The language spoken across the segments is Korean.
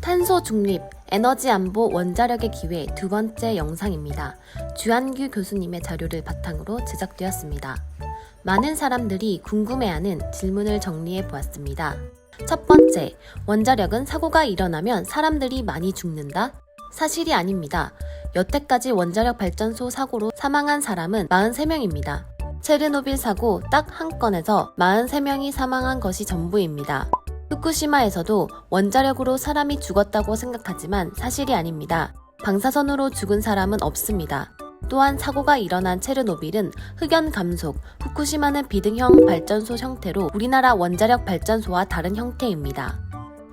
탄소 중립, 에너지 안보 원자력의 기회 두 번째 영상입니다. 주한규 교수님의 자료를 바탕으로 제작되었습니다. 많은 사람들이 궁금해하는 질문을 정리해 보았습니다. 첫 번째, 원자력은 사고가 일어나면 사람들이 많이 죽는다? 사실이 아닙니다. 여태까지 원자력 발전소 사고로 사망한 사람은 43명입니다. 체르노빌 사고 딱 한 건에서 43명이 사망한 것이 전부입니다. 후쿠시마에서도 원자력으로 사람이 죽었다고 생각하지만 사실이 아닙니다. 방사선으로 죽은 사람은 없습니다. 또한 사고가 일어난 체르노빌은 흑연 감속, 후쿠시마는 비등형 발전소 형태로 우리나라 원자력 발전소와 다른 형태입니다.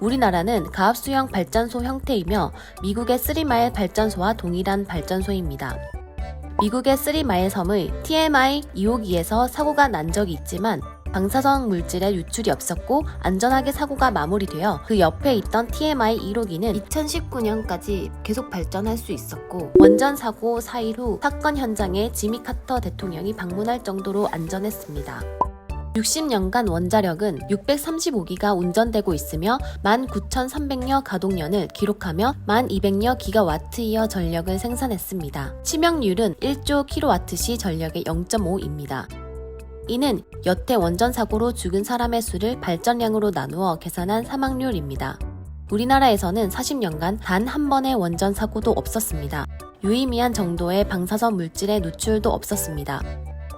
우리나라는 가압수형 발전소 형태이며 미국의 3마일 발전소와 동일한 발전소입니다. 미국의 3마일 섬의 TMI 2호기에서 사고가 난 적이 있지만 방사성 물질의 유출이 없었고 안전하게 사고가 마무리되어 그 옆에 있던 TMI 1호기는 2019년까지 계속 발전할 수 있었고 원전 사고 4일 후 사건 현장에 지미 카터 대통령이 방문할 정도로 안전했습니다. 60년간 원자력은 635기가 운전되고 있으며 19,300여 가동년을 기록하며 1,200여 기가와트이어 전력을 생산했습니다. 치명률은 1조 킬로와트시 전력의 0.5입니다. 이는 여태 원전 사고로 죽은 사람의 수를 발전량으로 나누어 계산한 사망률입니다. 우리나라에서는 40년간 단 한 번의 원전 사고도 없었습니다. 유의미한 정도의 방사선 물질의 누출도 없었습니다.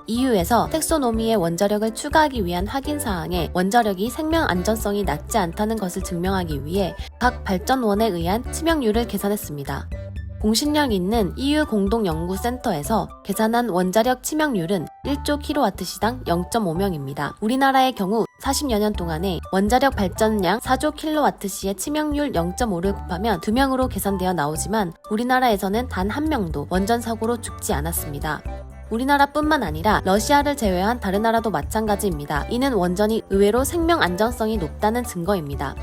EU에서 텍소노미의 원자력을 추가하기 위한 확인사항에 원자력이 생명 안전성이 낮지 않다는 것을 증명하기 위해 각 발전원에 의한 치명률을 계산했습니다. 공신력 있는 EU 공동연구센터에서 계산한 원자력 치명률은 1조 킬로와트시당 0.5명입니다. 우리나라의 경우 40여 년 동안에 원자력 발전량 4조 킬로와트시의 치명률 0.5를 곱하면 2명으로 계산되어 나오지만 우리나라에서는 단 한 명도 원전 사고로 죽지 않았습니다. 우리나라뿐만 아니라 러시아를 제외한 다른 나라도 마찬가지입니다. 이는 원전이 의외로 생명 안전성이 높다는 증거입니다.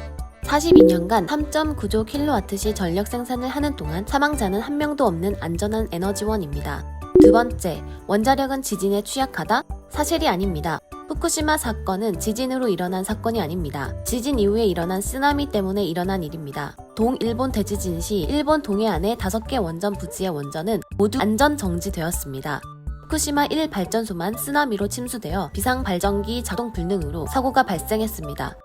42년간 3.9조 킬로와트시 전력 생산을 하는 동안 사망자는 한 명도 없는 안전한 에너지원입니다. 두 번째, 원자력은 지진에 취약하다? 사실이 아닙니다. 후쿠시마 사건은 지진으로 일어난 사건이 아닙니다. 지진 이후에 일어난 쓰나미 때문에 일어난 일입니다. 동일본 대지진 시 일본 동해안의 5개 원전 부지의 원전은 모두 안전 정지되었습니다. 후쿠시마 1 발전소만 쓰나미로 침수되어 비상 발전기 작동 불능으로 사고가 발생했습니다.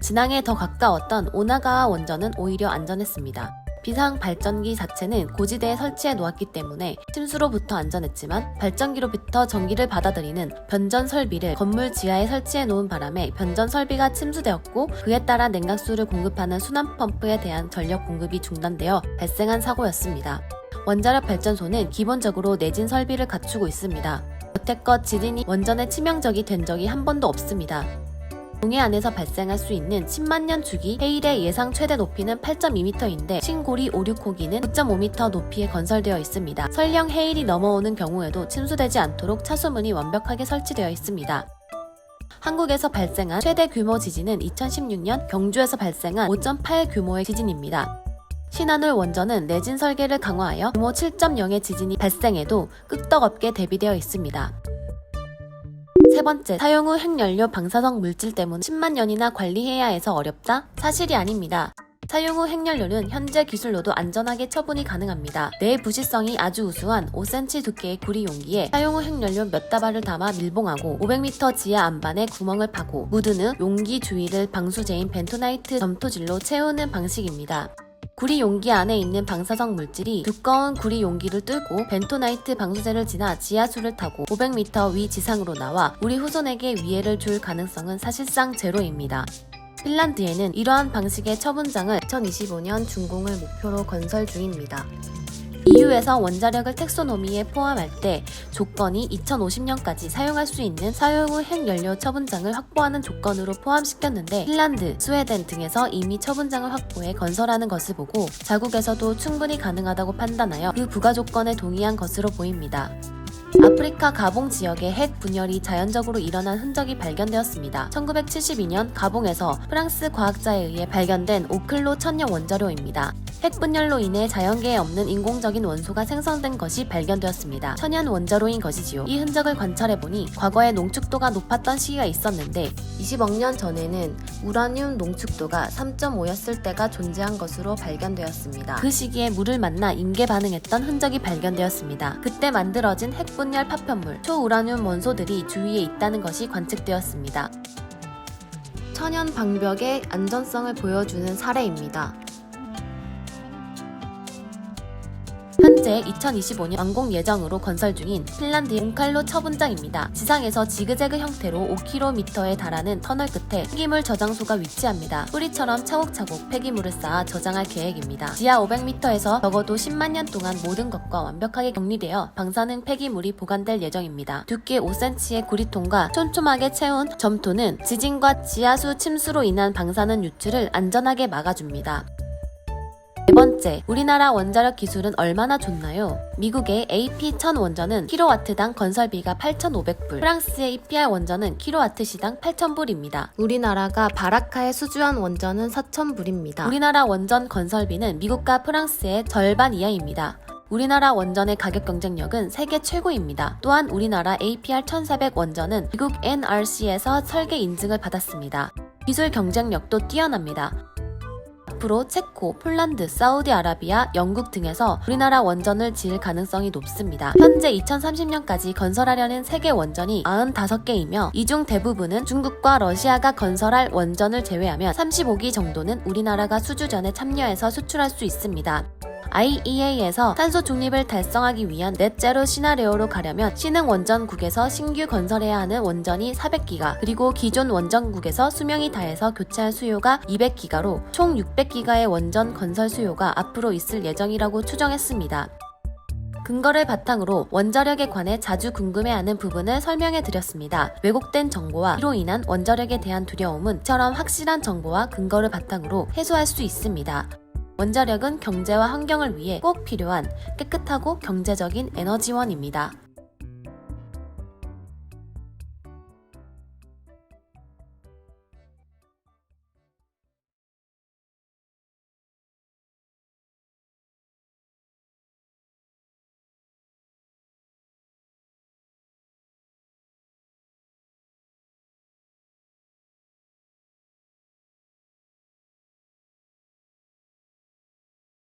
진앙에 더 가까웠던 오나가와 원전은 오히려 안전했습니다. 비상 발전기 자체는 고지대에 설치해 놓았기 때문에 침수로부터 안전했지만 발전기로부터 전기를 받아들이는 변전 설비를 건물 지하에 설치해 놓은 바람에 변전 설비가 침수되었고 그에 따라 냉각수를 공급하는 순환 펌프에 대한 전력 공급이 중단되어 발생한 사고였습니다. 원자력 발전소는 기본적으로 내진 설비를 갖추고 있습니다. 여태껏 지진이 원전에 치명적이 된 적이 한 번도 없습니다. 동해안에서 발생할 수 있는 10만년 주기 해일의 예상 최대 높이는 8.2m인데 신고리 5,6호기는 9.5m 높이에 건설되어 있습니다. 설령 해일이 넘어오는 경우에도 침수되지 않도록 차수문이 완벽하게 설치되어 있습니다. 한국에서 발생한 최대 규모 지진은 2016년 경주에서 발생한 5.8 규모의 지진입니다. 신한울 원전은 내진 설계를 강화하여 규모 7.0의 지진이 발생해도 끄떡없게 대비되어 있습니다. 세 번째, 사용 후 핵연료 방사성 물질 때문에 10만 년이나 관리해야 해서 어렵다? 사실이 아닙니다. 사용 후 핵연료는 현재 기술로도 안전하게 처분이 가능합니다. 내부시성이 아주 우수한 5cm 두께의 구리 용기에 사용 후 핵연료 몇 다발을 담아 밀봉하고 500m 지하 안반에 구멍을 파고 묻은 후 용기 주위를 방수제인 벤토나이트 점토질로 채우는 방식입니다. 구리 용기 안에 있는 방사성 물질이 두꺼운 구리 용기를 뚫고 벤토나이트 방수제를 지나 지하수를 타고 500m 위 지상으로 나와 우리 후손에게 위해를 줄 가능성은 사실상 제로입니다. 핀란드에는 이러한 방식의 처분장을 2025년 준공을 목표로 건설 중입니다. EU에서 원자력을 텍소노미에 포함할 때 조건이 2050년까지 사용할 수 있는 사용 후 핵연료 처분장을 확보하는 조건으로 포함시켰는데 핀란드, 스웨덴 등에서 이미 처분장을 확보해 건설하는 것을 보고 자국에서도 충분히 가능하다고 판단하여 그 부가 조건에 동의한 것으로 보입니다. 아프리카 가봉 지역의 핵 분열이 자연적으로 일어난 흔적이 발견되었습니다. 1972년 가봉에서 프랑스 과학자에 의해 발견된 오클로 천연 원자료입니다. 핵분열로 인해 자연계에 없는 인공적인 원소가 생성된 것이 발견되었습니다. 천연 원자로인 것이지요. 이 흔적을 관찰해보니 과거에 농축도가 높았던 시기가 있었는데 20억 년 전에는 우라늄 농축도가 3.5였을 때가 존재한 것으로 발견되었습니다. 그 시기에 물을 만나 인계 반응했던 흔적이 발견되었습니다. 그때 만들어진 핵분열 파편물, 초우라늄 원소들이 주위에 있다는 것이 관측되었습니다. 천연 방벽의 안전성을 보여주는 사례입니다. 현재 2025년 완공 예정으로 건설 중인 핀란드의 몽칼로 처분장입니다. 지상에서 지그재그 형태로 5km에 달하는 터널 끝에 폐기물 저장소가 위치합니다. 뿌리처럼 차곡차곡 폐기물을 쌓아 저장할 계획입니다. 지하 500m에서 적어도 10만 년 동안 모든 것과 완벽하게 격리되어 방사능 폐기물이 보관될 예정입니다. 두께 5cm의 구리통과 촘촘하게 채운 점토는 지진과 지하수 침수로 인한 방사능 유출을 안전하게 막아줍니다. 네 번째, 우리나라 원자력 기술은 얼마나 좋나요? 미국의 AP1000 원전은 킬로와트당 건설비가 8,500불, 프랑스의 EPR 원전은 킬로와트시당 8,000불입니다. 우리나라가 바라카에 수주한 원전은 4,000불입니다. 우리나라 원전 건설비는 미국과 프랑스의 절반 이하입니다. 우리나라 원전의 가격 경쟁력은 세계 최고입니다. 또한 우리나라 APR 1400 원전은 미국 NRC에서 설계 인증을 받았습니다. 기술 경쟁력도 뛰어납니다. 앞으로 체코, 폴란드, 사우디아라비아, 영국 등에서 우리나라 원전을 지을 가능성이 높습니다. 현재 2030년까지 건설하려는 세계 원전이 95개이며 이 중 대부분은 중국과 러시아가 건설할 원전을 제외하면 35기 정도는 우리나라가 수주전에 참여해서 수출할 수 있습니다. IEA에서 탄소 중립을 달성하기 위한 넷제로 시나리오로 가려면 신흥 원전국에서 신규 건설해야 하는 원전이 400기가, 그리고 기존 원전국에서 수명이 다해서 교체할 수요가 200기가로 총 600기가의 원전 건설 수요가 앞으로 있을 예정이라고 추정했습니다. 근거를 바탕으로 원자력에 관해 자주 궁금해하는 부분을 설명해 드렸습니다. 왜곡된 정보와 이로 인한 원자력에 대한 두려움은 이처럼 확실한 정보와 근거를 바탕으로 해소할 수 있습니다. 원자력은 경제와 환경을 위해 꼭 필요한 깨끗하고 경제적인 에너지원입니다.